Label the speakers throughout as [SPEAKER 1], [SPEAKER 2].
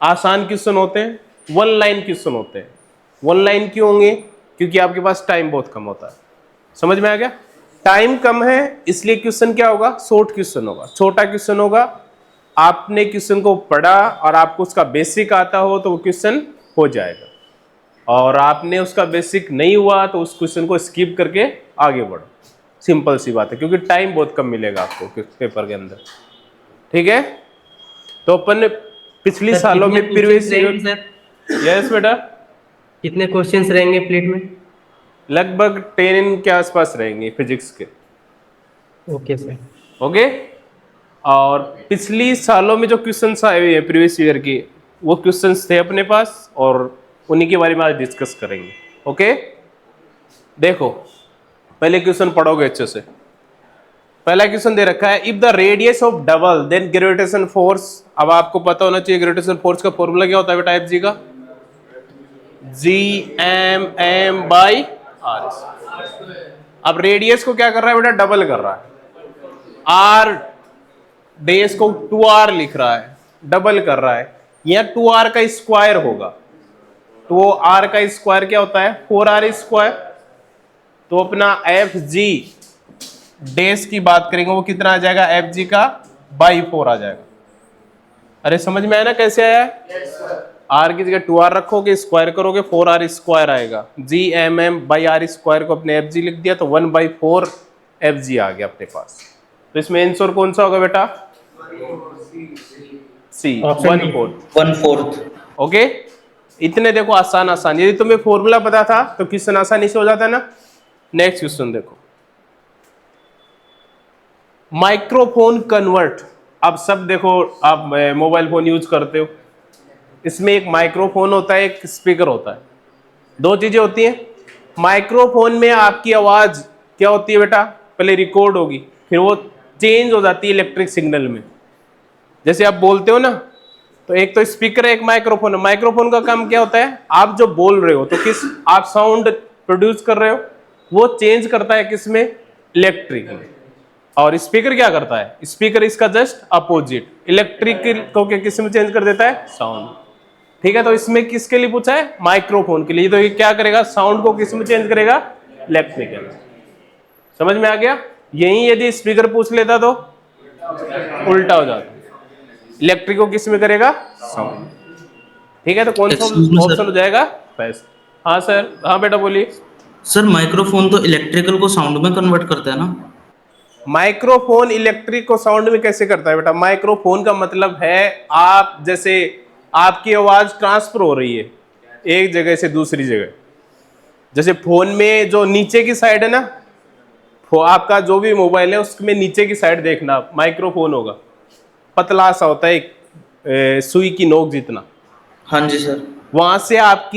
[SPEAKER 1] आसान क्वेश्चन होते हैं, वन लाइन क्वेश्चन होते हैं। वन लाइन क्यों होंगे? क्योंकि आपके पास टाइम बहुत कम होता है। समझ में आ गया? टाइम कम है इसलिए क्वेश्चन क्या होगा? शॉर्ट क्वेश्चन होगा, छोटा क्वेश्चन होगा। आपने क्वेश्चन को पढ़ा और आपको उसका बेसिक आता हो तो वो क्वेश्चन हो जाएगा, और आपने उसका बेसिक नहीं हुआ तो उस क्वेश्चन को स्किप करके आगे बढ़ो। सिंपल सी बात है, क्योंकि टाइम बहुत कम मिलेगा आपको पेपर के अंदर। ठीक है, तो अपन ने पिछली सालों में प्रीवियस ईयर, यस बेटा,
[SPEAKER 2] कितने क्वेश्चंस रहेंगे प्लेट में?
[SPEAKER 1] लगभग 10 के आसपास रहेंगे फिजिक्स के।
[SPEAKER 2] Okay sir.
[SPEAKER 1] ओके, और पिछली सालों में जो क्वेश्चंस आए हुए हैं प्रीवियस ईयर के, वो क्वेश्चंस थे अपने पास, और उन्हीं के बारे में आज डिस्कस करेंगे। ओके, देखो पहले क्वेश्चन पढ़ोगे अच्छे से। पहला क्वेश्चन दे रखा है, if the radius of double then gravitation force. अब आपको पता होना चाहिए ग्रेविटेशन फोर्स का फॉर्मूला क्या होता है बेटा, एफ जी का, Gm/r। अब रेडियस को क्या कर रहा है बेटा? डबल कर रहा है। आर डेस को 2r लिख रहा है, डबल कर रहा है। यह 2r का स्क्वायर होगा, तो वो r का स्क्वायर क्या होता है? 4r square. तो अपना एफ जी डेस की बात करेंगे, वो कितना आ जाएगा? एफ जी का बाई 4 आ जाएगा। अरे समझ में आया ना कैसे आया? आर की जगह 2r रखोगे, स्क्वायर करोगे, 4r स्क्वायर आएगा। Gmm/r स्क्वायर को अपने एफ जी लिख दिया, तो 1/4 एफ जी आ गया अपने पास। तो इसमें आंसर कौन सा होगा बेटा? सी,
[SPEAKER 2] 1/4।
[SPEAKER 1] ओके, इतने देखो आसान आसान। यदि तुम्हें फॉर्मूला पता था तो क्वेश्चन आसानी से हो जाता है ना। नेक्स्ट क्वेश्चन देखो, माइक्रोफोन कन्वर्ट। अब सब देखो, आप मोबाइल फोन यूज करते हो, इसमें एक माइक्रोफोन होता है, एक स्पीकर होता है, दो चीजें होती हैं। माइक्रोफोन में आपकी आवाज क्या होती है बेटा? पहले रिकॉर्ड होगी, फिर वो चेंज हो जाती है इलेक्ट्रिक सिग्नल में। जैसे आप बोलते हो ना, तो एक तो स्पीकर है, एक माइक्रोफोन है। माइक्रोफोन का काम क्या होता है? आप जो बोल रहे हो, तो किस आप साउंड प्रोड्यूस कर रहे हो, वो चेंज करता है किस में? इलेक्ट्रिक में। और स्पीकर क्या करता है? स्पीकर इसका जस्ट अपोजिट, इलेक्ट्रिक को किस में चेंज कर देता है? साउंड। ठीक है, तो इसमें किसके लिए पूछा है? माइक्रोफोन के लिए। तो ये क्या करेगा? साउंड को किस में चेंज करेगा? इलेक्ट्रिकल। समझ में आ गया? यही यदि स्पीकर पूछ लेता तो उल्टा हो जाता, इलेक्ट्रिक को किस में करेगा? साउंड। ठीक है, तो कौन सा ऑप्शन हो जाएगा? फर्स्ट। हाँ सर, हाँ बेटा बोलिए।
[SPEAKER 3] सर माइक्रोफोन तो इलेक्ट्रिकल को साउंड में कन्वर्ट करता है ना?
[SPEAKER 1] माइक्रोफोन इलेक्ट्रिक को साउंड में कैसे करता है बेटा? माइक्रोफोन का मतलब है, आप जैसे आपकी आवाज ट्रांसफर हो रही है एक जगह से दूसरी जगह। जैसे फोन में जो नीचे की साइड है ना, आपका जो भी मोबाइल है उसमें नीचे की साइड देखना, माइक्रोफोन होगा, पतला सा होता है, एक सुई की नोक जितना।
[SPEAKER 3] हाँ जी सर।
[SPEAKER 1] वहां से आप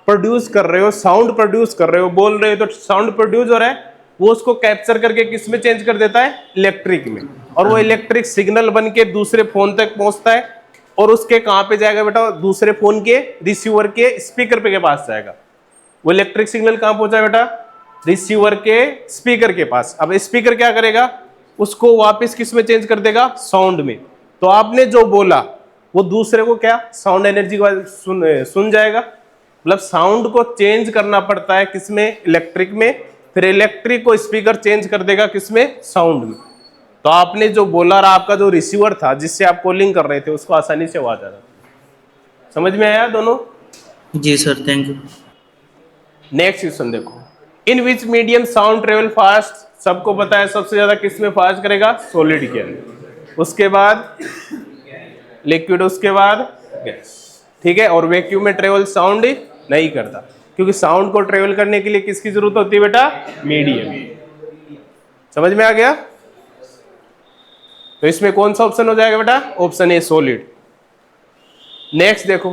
[SPEAKER 1] प्रोड्यूस कर रहे हो, साउंड प्रोड्यूस कर रहे हो, बोल रहे हो, तो साउंड प्रोड्यूस हो रहा है, वो उसको कैप्चर करके किस में चेंज कर देता है? इलेक्ट्रिक में। और वो इलेक्ट्रिक सिग्नल बन के दूसरे फोन तक पहुंचता है, और उसके कहां पे जाएगा बेटा? दूसरे फोन के रिसीवर के स्पीकर पे के पास जाएगा। वो इलेक्ट्रिक सिग्नल कहां पहुंचा बेटा? रिसीवर के स्पीकर के पास। अब स्पीकर क्या करेगा? उसको वापस किस में चेंज कर देगा? साउंड में। तो आपने जो बोला वो दूसरे को क्या? साउंड एनर्जी को सुन जाएगा। मतलब साउंड को चेंज करना पड़ता है किसमें? इलेक्ट्रिक में। फिर इलेक्ट्रिक को स्पीकर चेंज कर देगा किसमें? साउंड में। तो आपने जो बोला और आपका जो रिसीवर था जिससे आप कॉलिंग कर रहे थे, उसको आसानी से आवाज आ रहा था। समझ में आया दोनों?
[SPEAKER 3] जी sir, thank you.
[SPEAKER 1] Next question देखो, in which medium sound travel fast. सबको पता है सबसे ज्यादा किसमें फास्ट करेगा? सॉलिड के अंदर, उसके बाद लिक्विड, उसके बाद गैस। ठीक है, और वैक्यूम में ट्रेवल साउंड नहीं करता, क्योंकि साउंड को ट्रेवल करने के लिए किसकी जरूरत होती है बेटा? मीडियम। समझ में आ गया? तो इसमें कौन सा ऑप्शन हो जाएगा बेटा? Option A, solid. नेक्स्ट देखो,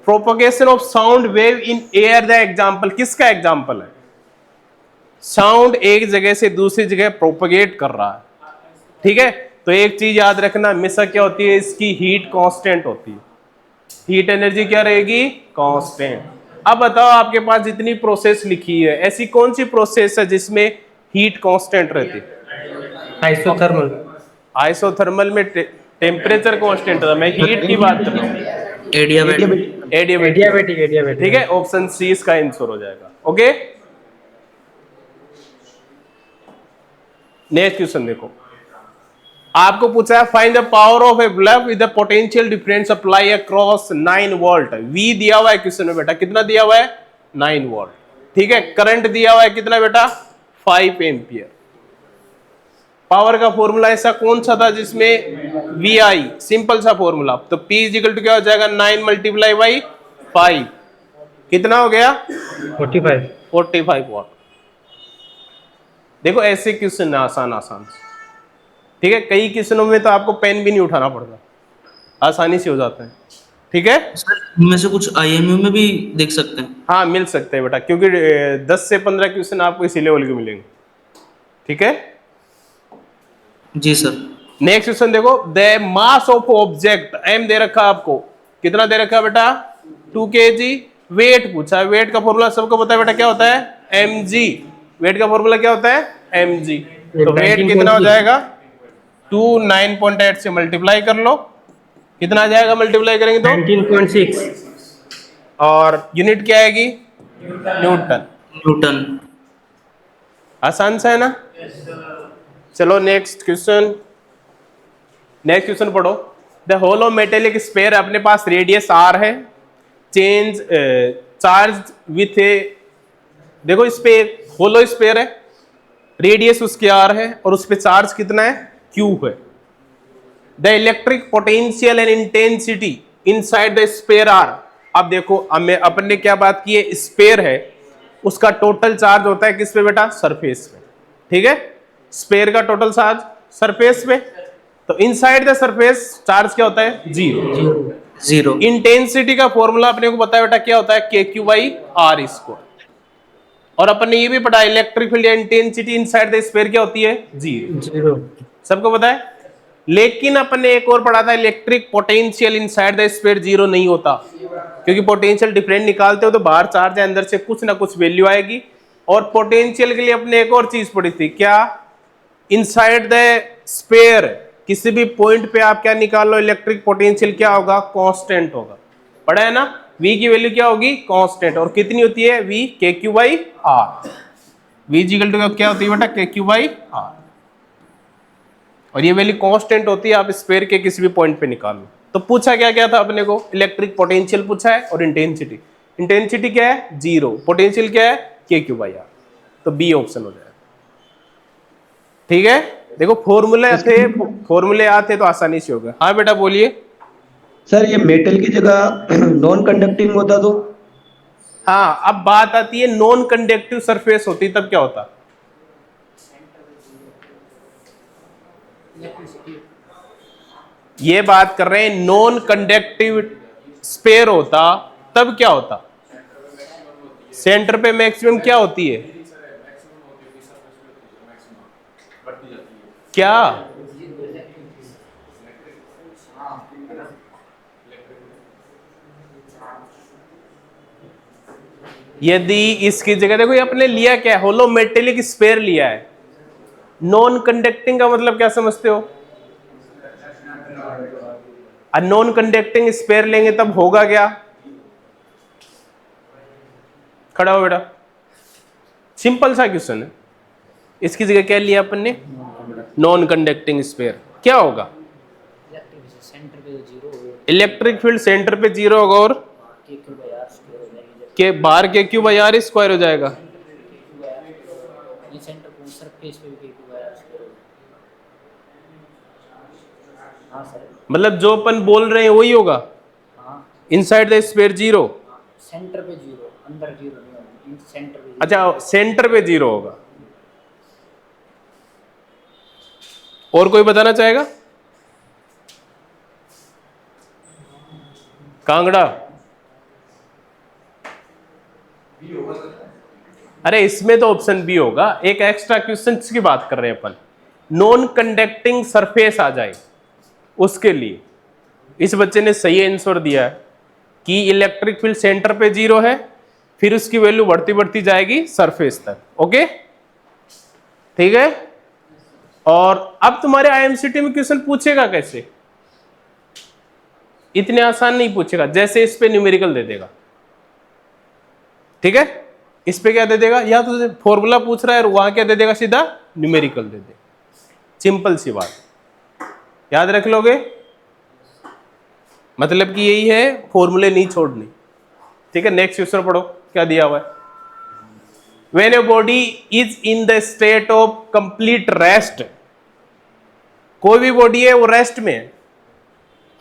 [SPEAKER 1] propagation of sound wave in air the example. किसका एग्जाम्पल है? साउंड एक जगह से दूसरी जगह प्रोपगेट कर रहा है। ठीक है, तो एक चीज याद रखना, हमेशा क्या होती है? इसकी हीट कांस्टेंट होती है। हीट एनर्जी क्या रहेगी? कांस्टेंट। अब बताओ, आपके पास जितनी प्रोसेस लिखी है, ऐसी कौन सी प्रोसेस है जिसमें हीट कांस्टेंट रहती है?
[SPEAKER 2] आइसोथर्मल।
[SPEAKER 1] आइसोथर्मल में टेम्परेचर कांस्टेंट है। मैं हीट की बात कर रहा हूँ।
[SPEAKER 3] एडियाबेटिक।
[SPEAKER 2] एडियाबेटिक।
[SPEAKER 1] ठीक है, ऑप्शन सी इसका आंसर हो जाएगा। ओके, नेक्स्ट क्वेश्चन देखो, आपको पूछा है find the power of a bulb with the potential difference apply across 9 volt. V दिया हुआ है क्वेश्चन में बेटा, कितना दिया हुआ है? 9 वोल्ट। ठीक है, करंट दिया हुआ है कितना बेटा? 5 एम्पियर। पावर का फॉर्मूला ऐसा कौन सा था जिसमें वी आई, सिंपल सा फॉर्मूला, तो P इजिकल टू क्या हो जाएगा? 9 मल्टीप्लाई बाई 5, कितना हो गया? 45 वॉट। देखो ऐसे क्वेश्चन आसान आसान, ठीक है, कई क्वेश्चनों में तो आपको पेन भी नहीं उठाना पड़ता, आसानी से हो जाता है। ठीक है
[SPEAKER 3] सर, इनमें से कुछ आईएमयू में भी देख सकते हैं?
[SPEAKER 1] हाँ, मिल सकते हैं बेटा, क्योंकि 10 से 15 क्वेश्चन आपको इसी लेवल के मिलेंगे। ठीक है,
[SPEAKER 3] जी सर।
[SPEAKER 1] नेक्स्ट क्वेश्चन देखो, the mass of object M दे रखा आपको, कितना दे रखा बेटा? 2 kg। वेट पूछा है, वेट का फॉर्मूला सबको पता है बेटा, क्या होता है? mg। वेट का फॉर्मूला क्या होता है? mg। तो वेट कितना हो जाएगा? 2 9.8 से मल्टीप्लाई कर लो, कितना आ जाएगा मल्टीप्लाई करेंगे तो?
[SPEAKER 2] 19.6।
[SPEAKER 1] और यूनिट क्या आएगी? न्यूटन। आसान सा है ना? चलो नेक्स्ट क्वेश्चन, नेक्स्ट क्वेश्चन पढ़ो। द होलो मेटेलिक स्फीयर, अपने पास रेडियस r है, चेंज चार्ज विथ ए, देखो इस पे होलो स्फीयर है, रेडियस उसके r है और उस पे चार्ज कितना है? q है। The electric potential and intensity inside the sphere R. अब देखो, अपन ने क्या बात की है? स्फीयर है, उसका टोटल चार्ज होता है किस पे बेटा? सरफेस पे। ठीक है, स्फीयर का टोटल चार्ज सरफेस पे, तो इनसाइड द सरफेस चार्ज क्या होता है? जीरो। इंटेंसिटी का फॉर्मूला अपने को पता है बेटा, क्या होता है? KQ by R square. और अपन ने ये भी पढ़ा, electric field intensity inside the sphere क्या होती है? जीरो। सबको पता है। लेकिन अपन ने एक और पढ़ा था, electric potential inside the sphere zero नहीं होता, क्योंकि पोटेंशियल डिफरेंट निकालते हो तो बाहर चार्ज है, अंदर से कुछ ना कुछ वैल्यू आएगी। और पोटेंशियल के लिए अपने एक और चीज पढ़ी थी, क्या? इनसाइड द स्फीयर किसी भी पॉइंट पे आप क्या निकाल लो, इलेक्ट्रिक पोटेंशियल क्या होगा? कांस्टेंट होगा। पढ़ा है ना? V की वैल्यू क्या होगी? कांस्टेंट। और कितनी होती है? V KQ by R। V equal to क्या होती है बेटा? KQ by R। और ये वैल्यू कांस्टेंट होती है, आप स्फीयर के किसी भी पॉइंट पे निकाल लो। तो पूछा क्या क्या था अपने को? इलेक्ट्रिक पोटेंशियल पूछा है और इंटेंसिटी। इंटेंसिटी क्या है? जीरो। पोटेंशियल क्या है? KQ by R। तो बी ऑप्शन हो जाएगा। ठीक है, देखो फॉर्मूले आते तो आसानी से होगा। हाँ बेटा बोलिए।
[SPEAKER 4] सर, ये मेटल की जगह नॉन कंडक्टिंग होता तो?
[SPEAKER 1] हाँ, अब बात आती है नॉन कंडक्टिव सरफेस होती तब क्या होता? ये बात कर रहे हैं, नॉन कंडक्टिव स्फीयर होता तब क्या होता? सेंटर पे मैक्सिमम क्या होती है? क्या? यदि इसकी जगह देखो, ये अपने लिया क्या है? होलो मेटेलिक स्फीयर लिया है। नॉन कंडक्टिंग का मतलब क्या समझते हो? नॉन कंडक्टिंग स्फीयर लेंगे तब होगा क्या? खड़ा हो बेटा, सिंपल सा क्वेश्चन है। इसकी जगह क्या लिया अपन ने? Non conducting sphere. क्या होगा? इलेक्ट्रिक फील्ड सेंटर पे जीरो होगा और के बाहर KQ बाई R स्क्वायर हो जाएगा। मतलब जो अपन बोल रहे हैं वही होगा। Inside the sphere zero,
[SPEAKER 5] centre पे जीरो, अंदर जीरो नहीं होगा, सेंटर पे।
[SPEAKER 1] अच्छा, सेंटर पे जीरो होगा। और कोई बताना चाहेगा? कांगड़ा? अरे इसमें तो ऑप्शन बी होगा। एक एक्स्ट्रा क्वेश्चन की बात कर रहे हैं अपन, नॉन कंडक्टिंग सरफेस आ जाए उसके लिए। इस बच्चे ने सही आंसर दिया है कि इलेक्ट्रिक फील्ड सेंटर पे जीरो है, फिर उसकी वैल्यू बढ़ती बढ़ती जाएगी सरफेस तक। ओके, ठीक है। और अब तुम्हारे आईएमसीटी में क्वेश्चन पूछेगा कैसे? इतने आसान नहीं पूछेगा, जैसे इस पे न्यूमेरिकल दे देगा, ठीक है, इस पे क्या दे देगा, या तो फॉर्मूला पूछ रहा है और वहां क्या दे देगा, सीधा न्यूमेरिकल दे देगा। सिंपल सी बात, याद रख लोगे, मतलब कि यही है, फॉर्मूले नहीं छोड़ने, ठीक है। नेक्स्ट क्वेश्चन पढ़ो, क्या दिया हुआ है। When a body is in the state of complete rest, कोई भी बॉडी है वो रेस्ट में है।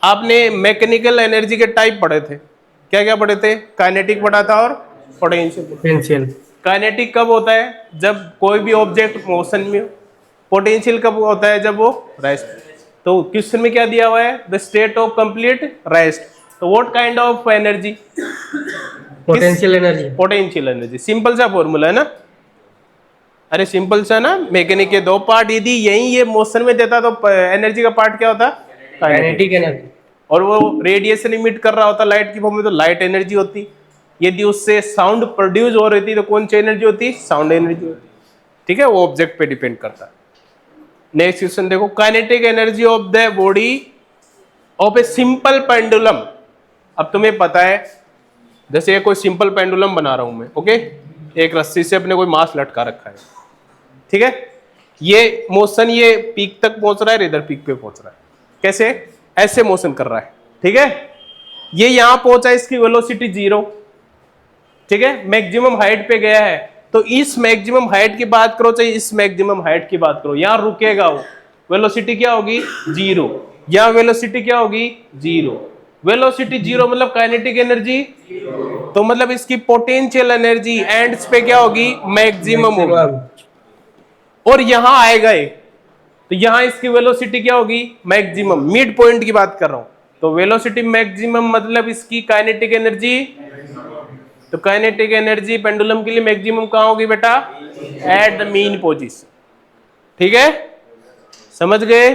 [SPEAKER 1] आपने मैकेनिकल एनर्जी के टाइप पढ़े थे, क्या क्या पढ़े थे, काइनेटिक पढ़ा था और पोटेंशियल।
[SPEAKER 2] पेंसिल।
[SPEAKER 1] काइनेटिक कब होता है, जब कोई भी ऑब्जेक्ट मोशन में हो। पोटेंशियल कब होता है, जब वो रेस्ट। तो क्वेश्चन में क्या दिया हुआ है, the state of complete rest. तो what kind of energy,
[SPEAKER 2] potential energy.
[SPEAKER 1] Potential energy. Simple सा फॉर्मूला है ना, अरे सिंपल सा ना, मैकेनिक के दो पार्ट, यदि यही ये मोशन में देता तो एनर्जी का पार्ट क्या होता,
[SPEAKER 2] काइनेटिक एनर्जी।
[SPEAKER 1] और वो रेडिएशन इमिट कर रहा होता लाइट की फॉर्म में, तो लाइट एनर्जी होती। यदि उससे साउंड प्रोड्यूस हो रही थी तो कौन सी एनर्जी होती, साउंड एनर्जी होती, ठीक है। वो ऑब्जेक्ट पे डिपेंड करता है। नेक्स्ट क्वेश्चन देखो, kinetic energy of the body of a simple pendulum. अब तुम्हें पता है, जैसे ये कोई सिंपल पेंडुलम बना रहा हूं मैं, ओके, एक रस्सी से अपने कोई मास लटका रखा है, ठीक है। ये मोशन ये पीक तक पहुंच रहा है, इधर पीक पे पहुंच रहा है, कैसे, ऐसे मोशन कर रहा है, ठीक है। ये यहां पहुंचा, इसकी वेलोसिटी 0, ठीक है, मैक्सिमम हाइट पे गया है। तो इस मैक्सिमम हाइट की बात करो चाहे इस मैक्सिमम हाइट की बात करो, यहां रुकेगा वो, वेलोसिटी क्या होगी, 0। यहां वेलोसिटी क्या होगी, 0। वेलोसिटी 0 मतलब काइनेटिक एनर्जी, तो मतलब इसकी पोटेंशियल एनर्जी एंड्स पे क्या होगी, मैक्सिमम होगी। और यहां आएगा ये, तो यहां इसकी वेलोसिटी क्या होगी, मैक्सिमम, मिड पॉइंट की बात कर रहा हूं। तो वेलोसिटी मैक्सिमम मतलब इसकी काइनेटिक एनर्जी, तो काइनेटिक एनर्जी पेंडुलम के लिए मैक्सिमम कहां होगी बेटा, एट द मीन पोजीशन, ठीक है, समझ गए,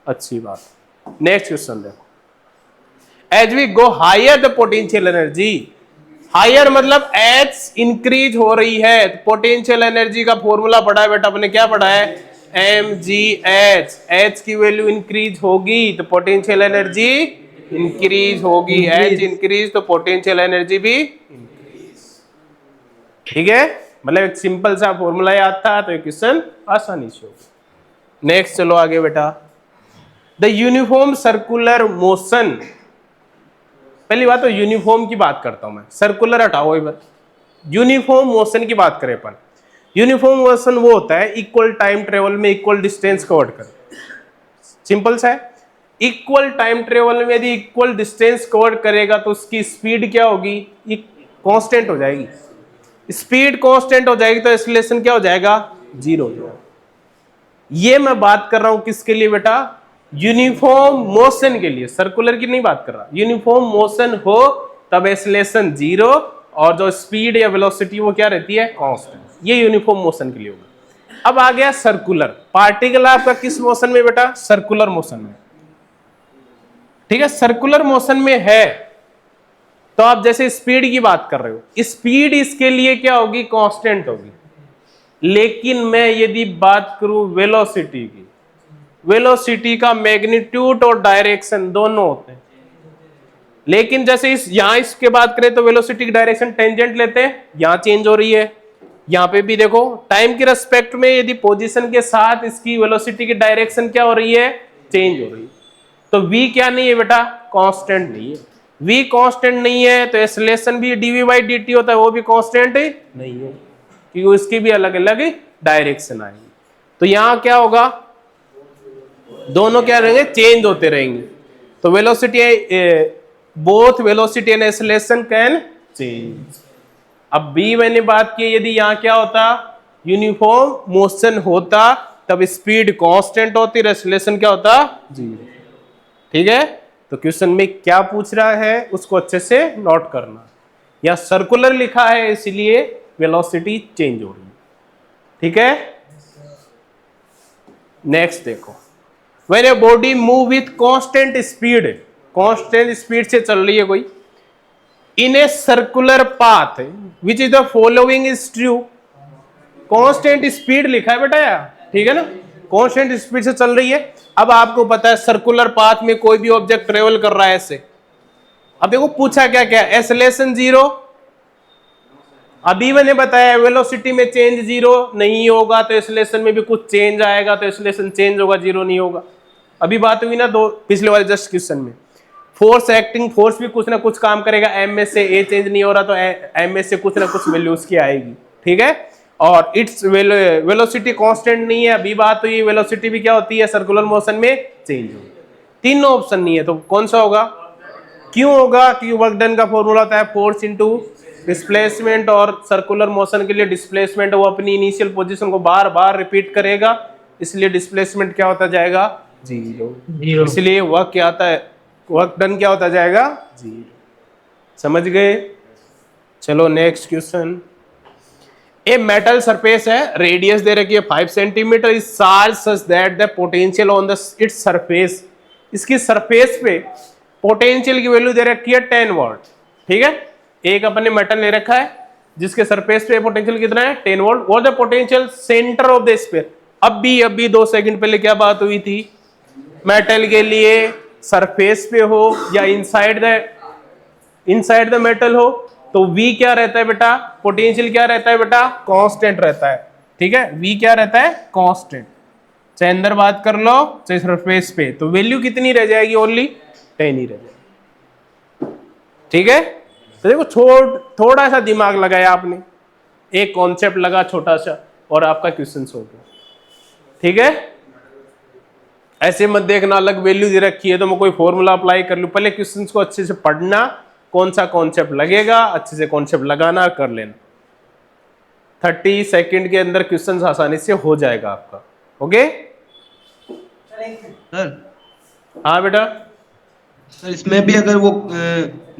[SPEAKER 1] अच्छी बात। नेक्स्ट क्वेश्चन देखो, as we go higher the potential energy, higher मतलब एच इंक्रीज हो रही है। पोटेंशियल एनर्जी का फॉर्मूला पढ़ा है बेटा, अपने क्या पढ़ा है, mgh। एच की वैल्यू इंक्रीज होगी तो पोटेंशियल एनर्जी इंक्रीज होगी, एच इंक्रीज तो पोटेंशियल एनर्जी भी इंक्रीज, ठीक है। मतलब एक सिंपल सा फॉर्मूला याद था तो क्वेश्चन आसानी से होगा। नेक्स्ट चलो आगे बेटा, द यूनिफॉर्म सर्कुलर मोशन। पहली बात तो यूनिफॉर्म की बात करता हूं मैं, सर्कुलर हटाओ एक बार, यूनिफॉर्म मोशन की बात करें अपन। यूनिफॉर्म मोशन वो होता है इक्वल टाइम ट्रेवल में इक्वल डिस्टेंस कवर कर, सिंपल सा है। इक्वल टाइम ट्रेवल में यदि इक्वल डिस्टेंस कवर करेगा तो उसकी स्पीड क्या होगी, कांस्टेंट हो जाएगी। स्पीड कांस्टेंट हो जाएगी तो एक्सीलरेशन क्या हो जाएगा, 0 हो जाएगा। ये मैं बात कर रहा हूं किसके लिए बेटा, यूनिफॉर्म मोशन के लिए, सर्कुलर की नहीं बात कर रहा। यूनिफॉर्म मोशन हो तब एक्सीलरेशन 0 और जो स्पीड या वेलोसिटी वो क्या रहती है, कांस्टेंट। ये यूनिफॉर्म मोशन के लिए होगा। अब आ गया सर्कुलर, पार्टिकल आपका किस मोशन में बेटा, सर्कुलर मोशन में, ठीक है। सर्कुलर मोशन में है तो आप जैसे स्पीड की बात कर रहे हो, स्पीड इसके लिए क्या होगी, कांस्टेंट होगी। लेकिन मैं यदि बात करूं वेलोसिटी की, वेलोसिटी का मैग्नीट्यूड और डायरेक्शन दोनों होते हैं। लेकिन जैसे यहां इसके बात करें तो वेलोसिटी की डायरेक्शन टेंजेंट लेते हैं, यहां चेंज हो रही है। यहां पे भी देखो टाइम के रेस्पेक्ट में यदि पोजीशन के साथ इसकी वेलोसिटी की डायरेक्शन क्या हो रही है, चेंज हो रही है। तो v क्या नहीं है बेटा, कांस्टेंट नहीं है। v कांस्टेंट नहीं है तो एक्सीलरेशन भी dv/dt होता है, वो भी कांस्टेंट नहीं है क्योंकि उसकी भी अलग अलग डायरेक्शन आएगी। तो यहां क्या होगा, दोनों क्या रहेंगे, चेंज होते रहेंगे। तो velocity, both velocity and acceleration can change. अब b मैंने बात की, यदि यहां क्या होता, यूनिफॉर्म मोशन होता तब स्पीड कांस्टेंट होती, एक्सीलरेशन क्या होता, 0, ठीक है। तो क्वेश्चन में क्या पूछ रहा है उसको अच्छे से नोट करना। या सर्कुलर लिखा है इसलिए वेलोसिटी चेंज हो रही है, ठीक है। नेक्स्ट देखो, when a body move with constant speed, constant speed से चल रही है कोई, in a circular path which is the following is true. Constant speed लिखा है बेटा यार, ठीक है ना, कांस्टेंट स्पीड से चल रही है। अब आपको पता है सर्कुलर पाथ में कोई भी ऑब्जेक्ट ट्रेवल कर रहा है ऐसे। अब देखो पूछा क्या क्या, एक्सेलरेशन 0। अभी मैंने बताया वेलोसिटी में चेंज 0 नहीं होगा तो एक्सेलरेशन में भी कुछ चेंज आएगा, तो एक्सेलरेशन चेंज होगा, 0 नहीं होगा। अभी बात हुई ना दो पिछले वाले जस्ट क्वेश्चन में। फोर्स एक्टिंग फोर्स भी कुछ ना कुछ काम करेगा, एम एस से ए चेंज नहीं हो रहा तो एम एस से कुछ ना कुछ वैल्यू उसकी आएगी, ठीक है। और इट्स वेलोसिटी कांस्टेंट नहीं है, अभी बात हुई वेलोसिटी भी क्या होती है सर्कुलर मोशन में चेंज होगी। तीनों ऑप्शन नहीं है तो कौन सा होगा, क्यों होगा, क्योंकि वर्क डन का फॉर्मूला होता है फोर्स इनटू डिस्प्लेसमेंट, और सर्कुलर मोशन के लिए डिस्प्लेसमेंट वो अपनी इनिशियल पोजीशन को बार बार रिपीट करेगा, इसलिए डिस्प्लेसमेंट क्या होता जाएगा, 0। इसलिए वर्क क्या आता है, वर्क डन क्या होता जाएगा, 0। समझ गए। चलो next question. A metal surface है, रेडियस दे रखी है 5 centimetre, is charge such that the potential on the its surface, इसकी सरफेस पे पोटेंशियल की वैल्यू दे रखी है 10 वोल्ट, ठीक है। एक अपने मेटल ले रखा है जिसके सरफेस पे पोटेंशियल कितना है 10 वोल्ट, और the potential centre of the sphere. अभी 2 सेकंड पहले क्या बात हुई थी, मेटल के लिए सरफेस पे हो या इनसाइड द मेटल हो तो V क्या रहता है बेटा, पोटेंशियल क्या रहता है बेटा, कांस्टेंट रहता है, ठीक है। V क्या रहता है, कांस्टेंट, चाहे अंदर बात कर लो चाहे सरफेस पे, तो वैल्यू कितनी रह जाएगी, ओनली 10 ही रह जाएगी, ठीक है। तो देखो थोड़ा सा दिमाग लगाया आपने, एक कॉन्सेप्ट लगा छोटा सा और आपका क्वेश्चन हो गया, ठीक है। ऐसे मत देखना अलग वैल्यू दे रखी है तो मैं कोई फॉर्मूला अप्लाई कर लूं, पहले क्वेश्चंस को अच्छे से पढ़ना, कौन सा कॉन्सेप्ट लगेगा अच्छे से कॉन्सेप्ट लगाना कर लेना, 30 सेकंड के अंदर क्वेश्चंस आसानी से हो जाएगा आपका, ओके।
[SPEAKER 4] सर
[SPEAKER 1] हाँ बेटा,
[SPEAKER 4] सर इसमें भी अगर वो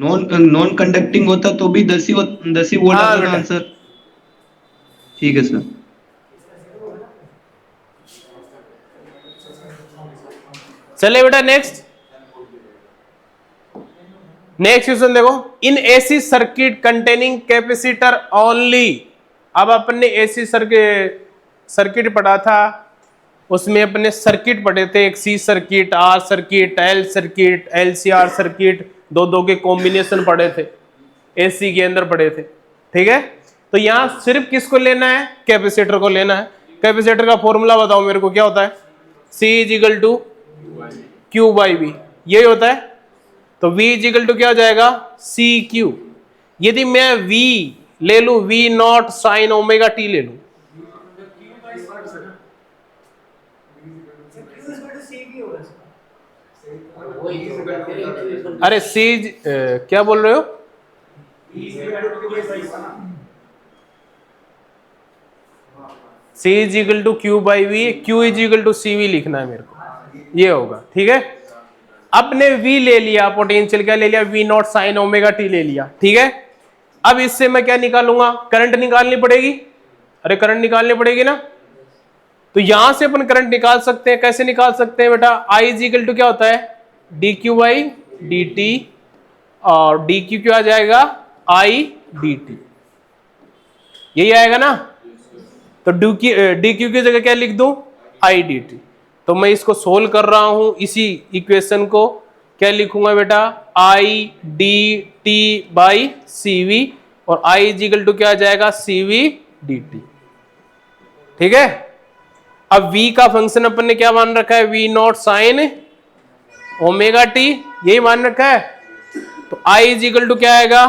[SPEAKER 4] नॉन कंडक्टिंग होता तो भी 10 ही वोल्ट
[SPEAKER 1] हाँ
[SPEAKER 4] आता
[SPEAKER 1] बेटा।
[SPEAKER 4] ना आंसर, ठीक है सर।
[SPEAKER 1] चले बेटा नेक्स्ट क्वेश्चन देखो, in AC circuit containing capacitor only. अब अपने एसी सर्किट पढ़ा था, उसमें अपने सर्किट पढ़े थे, एक C circuit, R circuit, L circuit, LCR circuit, दो के कॉम्बिनेशन पढ़े थे, एसी के अंदर पढ़े थे, ठीक है। तो यहां सिर्फ किसको लेना है, कैपेसिटर को लेना है। कैपेसिटर का फॉर्मूला बताओ मेरे को, क्या होता है, C is equal to Q by V, यही होता है। तो V इजिकल टू क्या हो जाएगा, CQ। यदि मैं V ले लू, V naught sine omega t ले लू, अरे क्या बोल रहे हो, C is equal to Q by V, Q is equal to CV लिखना है मेरे को, ये होगा, ठीक है। आपने V ले लिया, पोटेंशियल क्या ले लिया, V naught sine omega t ले लिया, ठीक है। अब इससे मैं क्या निकालूंगा, करंट निकालनी पड़ेगी, अरे करंट निकालनी पड़ेगी ना। तो यहां से अपन करंट निकाल सकते हैं, कैसे निकाल सकते हैं बेटा, I इज इक्वल टू क्या होता है, dQ बाई dt, और dQ क्या आ जाएगा, I dt, यही आएगा ना। तो dQ की जगह क्या लिख दूं, I dt। तो मैं इसको सोल्व कर रहा हूं, इसी इक्वेशन को क्या लिखूंगा बेटा, I dt बाई CV, और I इज इक्वल टू क्या आ जाएगा, CV dt, ठीक है। अब V का फंक्शन अपन ने क्या मान रखा है, V naught sine omega T, यही मान रखा है। तो I इज इक्वल टू क्या आएगा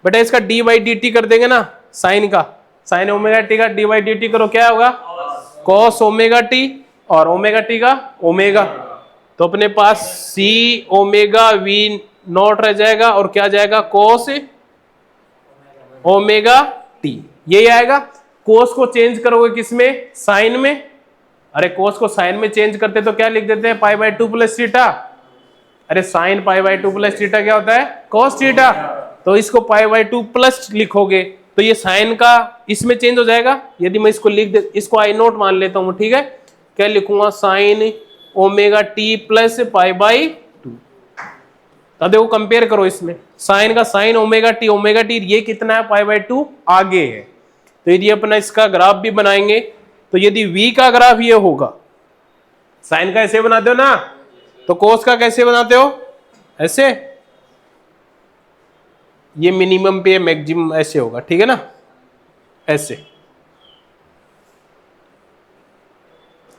[SPEAKER 1] बेटा, इसका d बाई डी टी कर देंगे ना, साइन का, साइन ओमेगा टी का d बाई डी टी करो, क्या होगा, cos ओमेगा टी, और ओमेगा टी का ओमेगा, तो अपने पास C ओमेगा V नॉट रह जाएगा, और क्या जाएगा, cos ओमेगा टी, यही आएगा। कोस को चेंज करोगे किसमें, साइन में, अरे कोस को साइन में चेंज करते तो क्या लिख देते हैं, पाई बाई 2 प्लस थीटा, अरे sine pi by 2 plus theta क्या होता है, cos थीटा, तो इसको पाई बाई 2 प्लस लिखोगे तो ये साइन का इसमें चेंज हो जाएगा। यदि मैं इसको लिख दे, इसको आई नोट मान लेता हूं, ठीक है, क्या लिखूंगा, sign omega T plus pi by 2। अब देखो कंपेयर करो, इसमें साइन का साइन ओमेगा टी ये कितना है, पाई बाई 2 आगे है। तो यदि अपना इसका ग्राफ भी बनाएंगे तो यदि v का ग्राफ ये होगा, साइन का ऐसे बनाते हो ना, तो कोस का कैसे बनाते हो, ऐसे, ये मिनिमम पे मैक्सिमम ऐसे होगा, ठीक है ना, ऐसे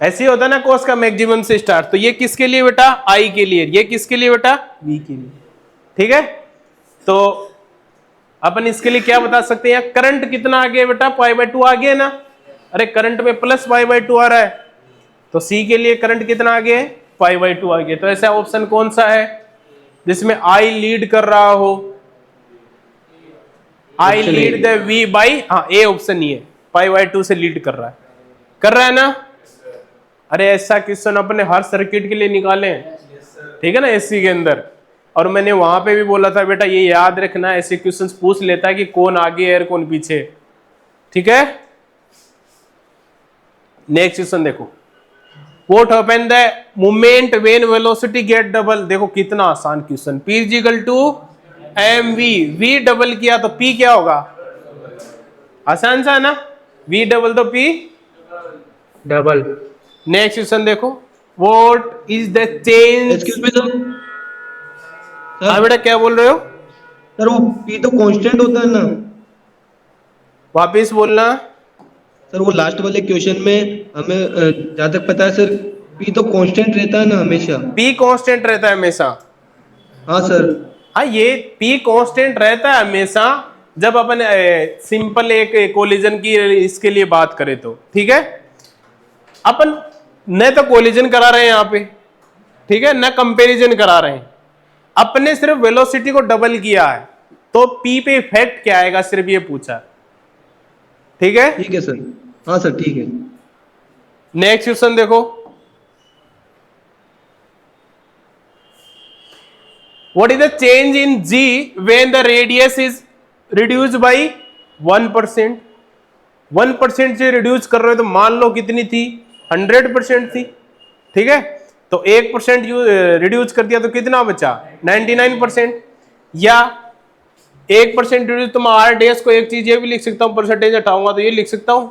[SPEAKER 1] ऐसे होता है ना कोस का मैक्सिमम से स्टार्ट। तो ये किसके लिए बेटा, आई के लिए, ये किसके लिए बेटा, वी के लिए, ठीक है। तो अपन इसके लिए क्या बता सकते हैं, करंट कितना आ गया बेटा, π/2 आ गया ना, अरे करंट में प्लस π/2 आ रहा है, तो सी के लिए करंट कितना आ गया है, π/2 आ गया। तो ऐसा ऑप्शन कौन सा है जिसमें आई लीड कर रहा हो, आई लीड द वी बाई, हाँ ए ऑप्शन ही है, π/2 से लीड कर रहा है ना। अरे ऐसा क्वेश्चन अपने हर सर्किट के लिए निकाले हैं, ठीक है ना, एसी के अंदर। और मैंने वहां पे भी बोला था बेटा ये याद रखना, ऐसे क्वेश्चंस पूछ लेता है कि कौन आगे है और कौन पीछे, ठीक है। नेक्स्ट क्वेश्चन देखो, what happen the moment when velocity get double. देखो कितना आसान question, P is equal to mv, v double किया तो P क्या होगा, आसान सा है ना, v डबल तो P
[SPEAKER 2] डबल।
[SPEAKER 1] नेक्स्ट क्वेश्चन देखो, what is the change.
[SPEAKER 4] Excuse me sir,
[SPEAKER 1] हाँ बेटा क्या बोल रहे हो,
[SPEAKER 4] सर वो पी तो कांस्टेंट होता है ना।
[SPEAKER 1] वापिस बोलना।
[SPEAKER 4] सर वो लास्ट वाले क्वेश्चन में हमें जहाँ तक पता है सर, पी तो कांस्टेंट रहता है ना हमेशा।
[SPEAKER 1] P कांस्टेंट रहता है हमेशा,
[SPEAKER 4] हाँ सर।
[SPEAKER 1] हाँ ये P कांस्टेंट रहता है हमेशा जब अपन सिंपल एक कोलिजन की इसके लिए बात करें तो, ठीक है। अपन न तो कोलिजन करा रहे हैं यहाँ पे, ठीक है, न कंपैरिजन करा रहे हैं, अपने सिर्फ वेलोसिटी को डबल किया है, तो P पे इफेक्ट क्या आएगा, सिर्फ ये पूछा, ठीक है।
[SPEAKER 4] ठीक है सर, हाँ सर ठीक है।
[SPEAKER 1] नेक्स्ट क्वेश्चन देखो, what is the change in G when the radius is reduced by 1%। 1% से रिड्यूस कर रहे हो तो मान लो कितनी थी, 100% थी, ठीक है। तो 1% रिड्यूस कर दिया तो कितना बचा, 99%। या 1% रिड्यूस, तो मैं आर डेस को एक चीज ये भी लिख सकता हूं, परसेंटेज हटाऊंगा तो ये लिख सकता हूं,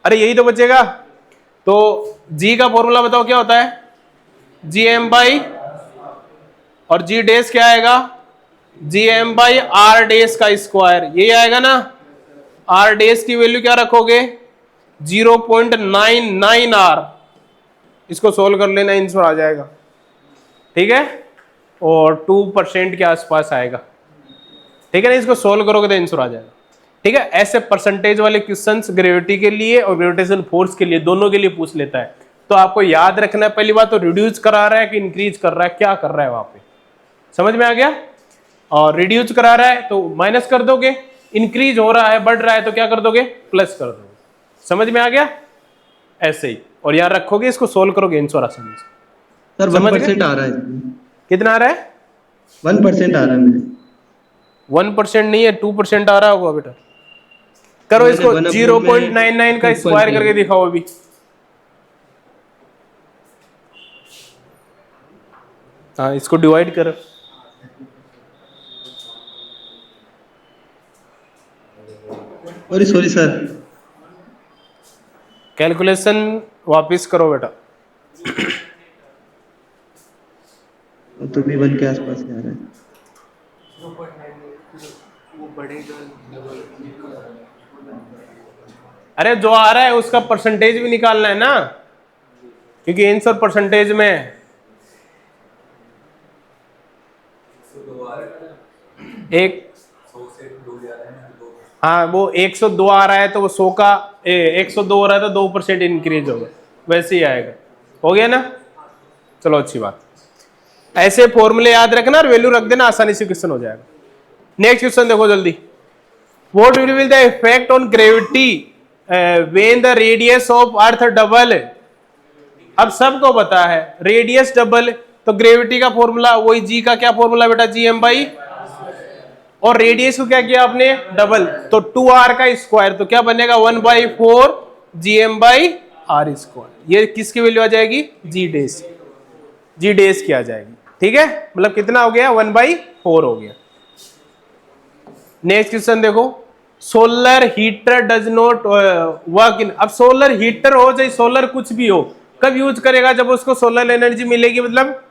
[SPEAKER 1] अरे यही तो बचेगा। तो जी का फॉर्मूला बताओ क्या होता है, जी एम बाई, और जी डेस क्या आएगा, जी एम बाई आर डेस का स्क्वायर, यही आएगा ना। आर डेस की वैल्यू क्या रखोगे, 0.99 आर, इसको सोल्व कर लेना, आंसर आ जाएगा, ठीक है। और 2% के आसपास आएगा, ठीक है ना, इसको सोल्व करोगे तो आंसर आ जाएगा, ठीक है। ऐसे परसेंटेज वाले क्वेश्चंस ग्रेविटी के लिए और ग्रेविटेशन फोर्स के लिए, दोनों के लिए पूछ लेता है। तो आपको याद रखना है, पहली बात तो रिड्यूस करा रहा है कि इंक्रीज कर रहा है, क्या कर रहा है वहां पे, समझ में आ गया। और रिड्यूस करा रहा है तो माइनस कर दोगे, इंक्रीज हो रहा है, बढ़ रहा है तो क्या कर दोगे, प्लस कर दोगे, समझ में आ गया, ऐसे ही। और यार रखोगे, इसको सोल्व करोगे, आंसर आसानी से।
[SPEAKER 4] सर 1% आ रहा है इसमें।
[SPEAKER 1] कितना आ रहा है,
[SPEAKER 4] 1% आ रहा है मेरे।
[SPEAKER 1] 1% नहीं है, 2% आ रहा होगा बेटा। करो
[SPEAKER 4] मैंने
[SPEAKER 1] इसको
[SPEAKER 4] 1/2
[SPEAKER 1] 0.99 का स्क्वायर करके दिखाओ अभी। हाँ इसको डिवाइड करो,
[SPEAKER 4] सॉरी सर,
[SPEAKER 1] कैलकुलेशन वापस करो बेटा।
[SPEAKER 4] तो भी 1 के आसपास ही आ रहा है।
[SPEAKER 1] अरे जो आ रहा है उसका परसेंटेज भी निकालना है ना, क्योंकि आंसर परसेंटेज में है। एक हाँ वो 102 आ रहा है तो वो 100 का 102 हो रहा है तो 2% इंक्रीज होगा, वैसे ही आएगा, हो गया ना। चलो अच्छी बात, ऐसे फॉर्मूले याद रखना और वैल्यू रख देना, आसानी से क्वेश्चन हो जाएगा। नेक्स्ट क्वेश्चन देखो जल्दी, what will be the effect on gravity when the radius of earth double. अब सबको पता है रेडियस डबल, तो ग्रेविटी का फॉर्मूला वही, जी का क्या फॉर्मूला बेटा, जी एम बाई, और रेडियस को क्या किया आपने, डबल, तो 2r का स्क्वायर, तो क्या बनेगा 1/4 gm बाई आर स्क्वायर। ये किसकी वैल्यू आ जाएगी, जी डेस, जी डेस की आ जाएगी, ठीक है। मतलब कितना हो गया, 1/4 हो गया। नेक्स्ट क्वेश्चन देखो, solar heater does not work in. अब सोलर हीटर हो चाहे सोलर कुछ भी हो, कब यूज करेगा? जब उसको सोलर एनर्जी मिलेगी, मतलब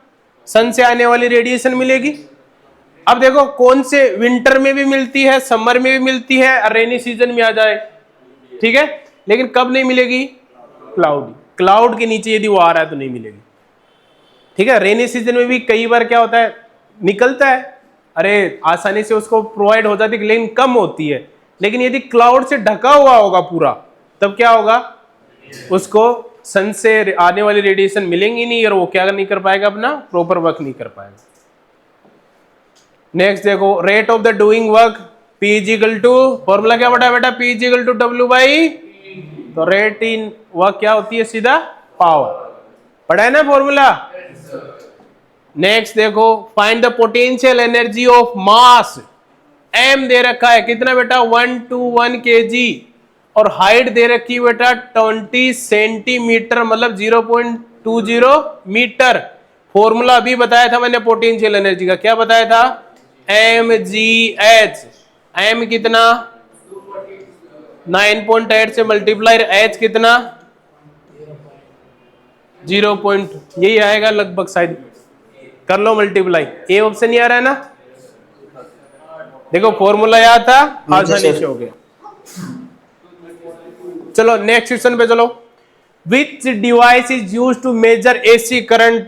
[SPEAKER 1] सन से आने वाली रेडिएशन मिलेगी। अब देखो कौन से विंटर में भी मिलती है, समर में भी मिलती है, रेनी सीजन में आ जाए, ठीक है, लेकिन कब नहीं मिलेगी? क्लाउड, क्लाउड के नीचे यदि वो आ रहा है तो नहीं मिलेगी, ठीक है। रेनी सीजन में भी कई बार क्या होता है, निकलता है, अरे आसानी से उसको प्रोवाइड हो जाती है, लेकिन कम होती है। लेकिन यदि क्लाउड से ढका हुआ होगा पूरा, तब क्या होगा, उसको सन से आने वाली रेडिएशन मिलेंगी नहीं और वो क्या नहीं कर पाएगा, अपना प्रॉपर वर्क नहीं कर पाएगा। नेक्स्ट देखो, rate of the doing work P is equal to, formula क्या बटा बेटा, P is equal to W by, तो रेट इन वर्क क्या होती है, सीधा पावर, पढ़ा है ना फॉर्मूला। नेक्स्ट देखो, find the potential energy of mass, m दे रखा है कितना बेटा, 121 kg, और हाइट दे रखी है बेटा 20 सेंटीमीटर, मतलब 0.20 मीटर। फॉर्मूला अभी बताया था मैंने पोटेंशियल एनर्जी का, क्या बताया था, mgh, m कितना 9.8 से मल्टीप्लाई, h कितना 0. यही आएगा लगभग, शायद कर लो मल्टीप्लाई, ए ऑप्शन ही आ रहा है ना। देखो फॉर्मूला याद था, आसानी से हो गया। चलो नेक्स्ट क्वेश्चन पे चलो। Which device is use to measure AC current,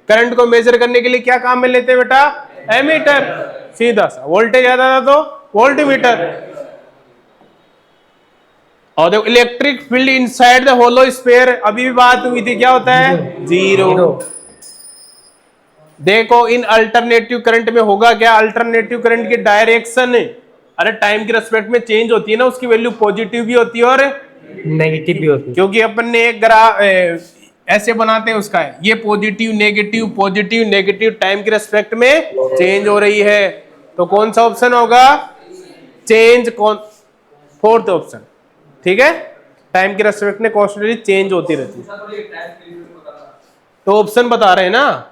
[SPEAKER 1] current को मेजर करने के लिए क्या काम में लेते हैं बेटा, एमीटर, सीधा सा। वोल्टेज आता था तो वोल्टमीटर। और देखो electric field inside the hollow sphere, अभी भी बात हुई थी, क्या होता है, जीरो। देखो इन अल्टरनेटिव करंट में होगा क्या, अल्टरनेटिव करंट की डायरेक्शन, अरे टाइम के रेस्पेक्ट में चेंज होती है ना, उसकी वैल्यू पॉजिटिव भी होती है और
[SPEAKER 2] नेगेटिव भी होती है,
[SPEAKER 1] क्योंकि अपन ने एक ग्राफ ऐसे बनाते हैं उसका है, ये पॉजिटिव नेगेटिव टाइम के रेस्पेक्ट में चेंज हो रही है, तो कौन सा ऑप्शन होगा, चेंज, कौन, फोर्थ ऑप्शन, ठीक है। टाइम के रेस्पेक्ट में कॉन्स्टेंटली चेंज होती रहती है, तो ऑप्शन बता रहे हैं ना।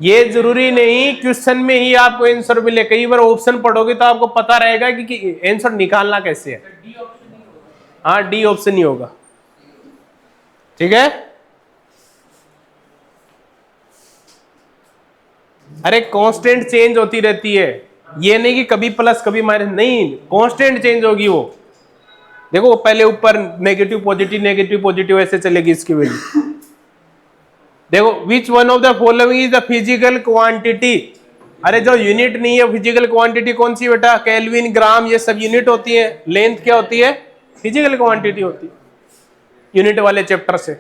[SPEAKER 1] ये जरूरी नहीं क्वेश्चन में ही आपको आंसर मिले, कई बार ऑप्शन पढ़ोगे तो आपको पता रहेगा कि आंसर निकालना कैसे है। हाँ, डी ऑप्शन ही होगा, ठीक है। अरे कांस्टेंट चेंज होती रहती है, ये नहीं कि कभी प्लस कभी माइनस, नहीं, कांस्टेंट चेंज होगी वो। देखो पहले ऊपर नेगेटिव पॉजिटिव ऐसे चलेगी इसकी वैल्यू। देखो which one of the following is the physical quantity, अरे जो यूनिट नहीं है फिजिकल क्वांटिटी कौन सी बेटा, केल्विन, ग्राम, ये सब यूनिट होती है। लेंथ क्या होती है, फिजिकल क्वांटिटी होती है, यूनिट वाले चैप्टर से।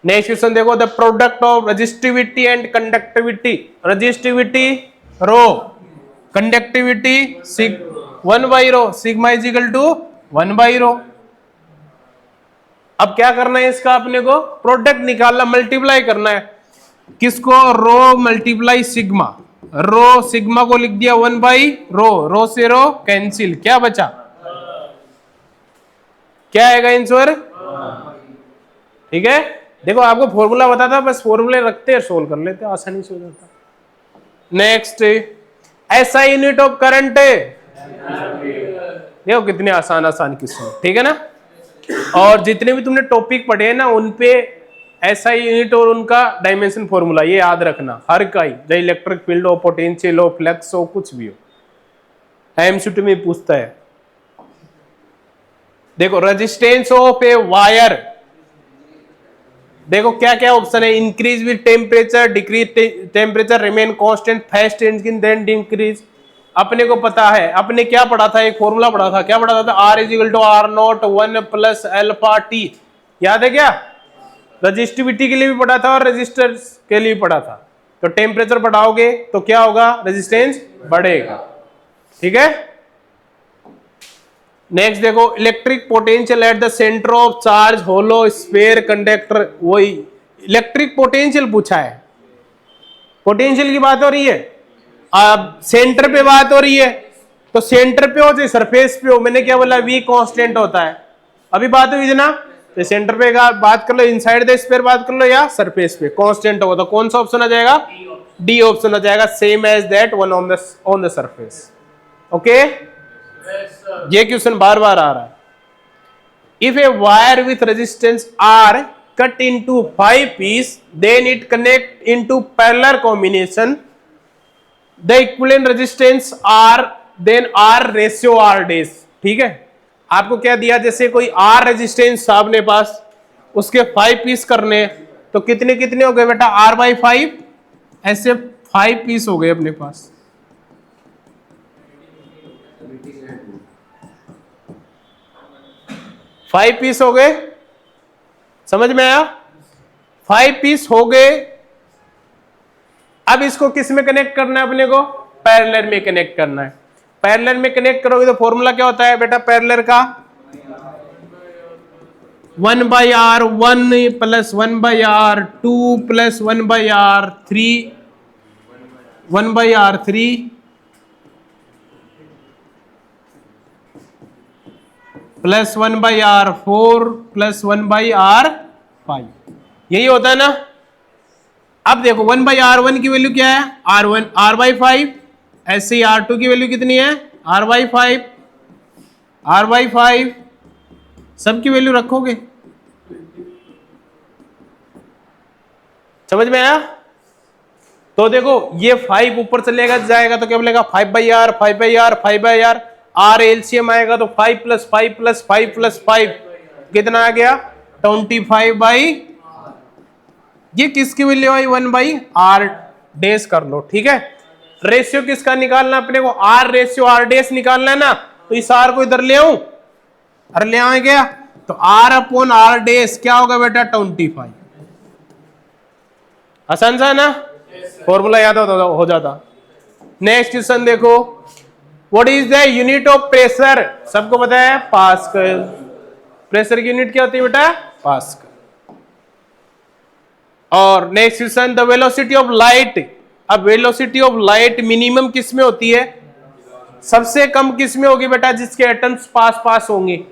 [SPEAKER 1] नेक्स्ट क्वेश्चन देखो, the product of resistivity and conductivity, resistivity rho, conductivity 1/ρ, sigma is equal to 1/ρ। अब क्या करना है इसका, अपने को प्रोडक्ट निकालना, मल्टीप्लाई करना है, किसको, रो मल्टीप्लाई सिग्मा, रो सिग्मा को लिख दिया 1/ρ, रो से रो कैंसिल, क्या बचा, क्या आएगा आंसर, ठीक है। देखो आपको फॉर्मूला बताता, बस फॉर्मूले रखते हैं, सोल्व कर लेते, आसानी से हो जाता। नेक्स्ट, ऐसा यूनिट ऑफ करंट, देखो कितने आसान क्वेश्चन, ठीक है ना। और जितने भी तुमने टॉपिक पढ़े हैं ना, उनपे ऐसा यूनिट और उनका डायमेंशन फॉर्मूला ये याद रखना, हर का ही, चाहे इलेक्ट्रिक फील्ड हो, पोटेंशियल हो, फ्लक्स हो, कुछ भी हो, एमसीक्यू में पूछता है। देखो रेजिस्टेंस ऑफ ए वायर, देखो क्या क्या ऑप्शन है, increase with temperature, decrease temperature, remain constant, fast change then decrease. अपने को पता है, अपने क्या पढ़ा था, एक फॉर्मूला पढ़ा था, क्या पढ़ा था, R is equal to R0 1 plus alpha t, याद है क्या, रजिस्टिविटी के लिए भी पढ़ा था और रेजिस्टेंस के लिए भी पढ़ा था। तो टेम्परेचर बढ़ाओगे तो क्या होगा, रेजिस्टेंस बढ़ेगा, ठीक है। नेक्स्ट देखो, electric potential at the centre of charge hollow sphere conductor, वही इलेक्ट्रिक पोटेंशियल पूछा है, पोटेंशियल की बात हो रही है, अब सेंटर पे बात हो रही है, तो सेंटर पे हो चाहे सरफेस पे हो, मैंने क्या बोला, V कांस्टेंट होता है, अभी बात हुई थी ना, तो सेंटर पे का बात कर लो, इनसाइड द स्फीयर बात कर लो, या सरफेस पे कांस्टेंट होगा, तो कौन सा ऑप्शन आ जाएगा, डी ऑप्शन हो जाएगा, same as that one on the surface. Okay, ये क्वेश्चन बार बार आ रहा है। If a wire with resistance R cut into 5 piece, then it connect into parallel combination, the equivalent resistance R, then R ratio R days. ठीक है, आपको क्या दिया, जैसे कोई आर रेजिस्टेंस था अपने पास, उसके 5 पीस करने, तो कितने कितने हो गए बेटा, आर बाई 5, ऐसे 5 पीस हो गए अपने पास। फाइव पीस हो गए, समझ में आया? 5 पीस हो गए। अब इसको किस में कनेक्ट करना है अपने को, पैरेलल में कनेक्ट करना है। पैरेलल में कनेक्ट करोगे तो फॉर्मूला क्या होता है बेटा पैरेलल का, 1/r1 plus 1/r2 plus 1/r3, 1/r3 plus 1/r4 plus 1/r5, यही होता है ना। अब देखो 1/r1 की वैल्यू क्या है, r1 r/5, ऐसे ही r2 की वैल्यू कितनी है, r/5, r/5, सबकी वैल्यू रखोगे, समझ में आया? तो देखो ये 5 ऊपर चलेगा जाएगा तो क्या बोलेगा 5/r 5/r 5/r, r LCM आएगा तो 5 प्लस 5 प्लस 5 प्लस 5 कितना आ गया 25/, ये किसकी वैल्यू आई 1/r डेस कर लो। ठीक है, रेशियो किसका निकालना अपने को, r रेशियो r डेस निकालना है ना, तो इस r को इधर ले आऊं, अरे ले आए क्या, तो r अपॉन r डेस क्या होगा बेटा 25। आसान सा है ना, फॉर्मूला याद हो जाता। नेक्स्ट क्वेश्चन देखो, what is the unit of pressure, सबको पता है पास्कल। प्रेशर की यूनिट क्या होती है बेटा, पास्कल। और next question, the velocity of light. अब वेलोसिटी ऑफ लाइट मिनिमम किस में होती है, सबसे कम किस में होगी बेटा, जिसके एटम्स पास पास होंगे।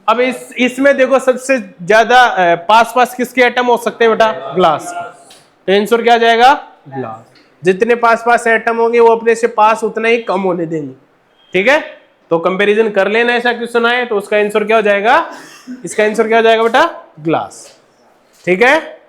[SPEAKER 1] अब इसमें देखो सबसे ज्यादा पास पास किसके एटम हो सकते हैं बेटा, ग्लास। तो आंसर क्या आ जाएगा, ग्लास। जितने पास पास एटम होंगे वो अपने से पास उतना ही कम होने देंगे। ठीक है, तो कंपैरिजन कर लेना, ऐसा क्वेश्चन आए तो उसका आंसर क्या हो जाएगा, इसका आंसर क्या हो जाएगा बेटा, ग्लास। ठीक है।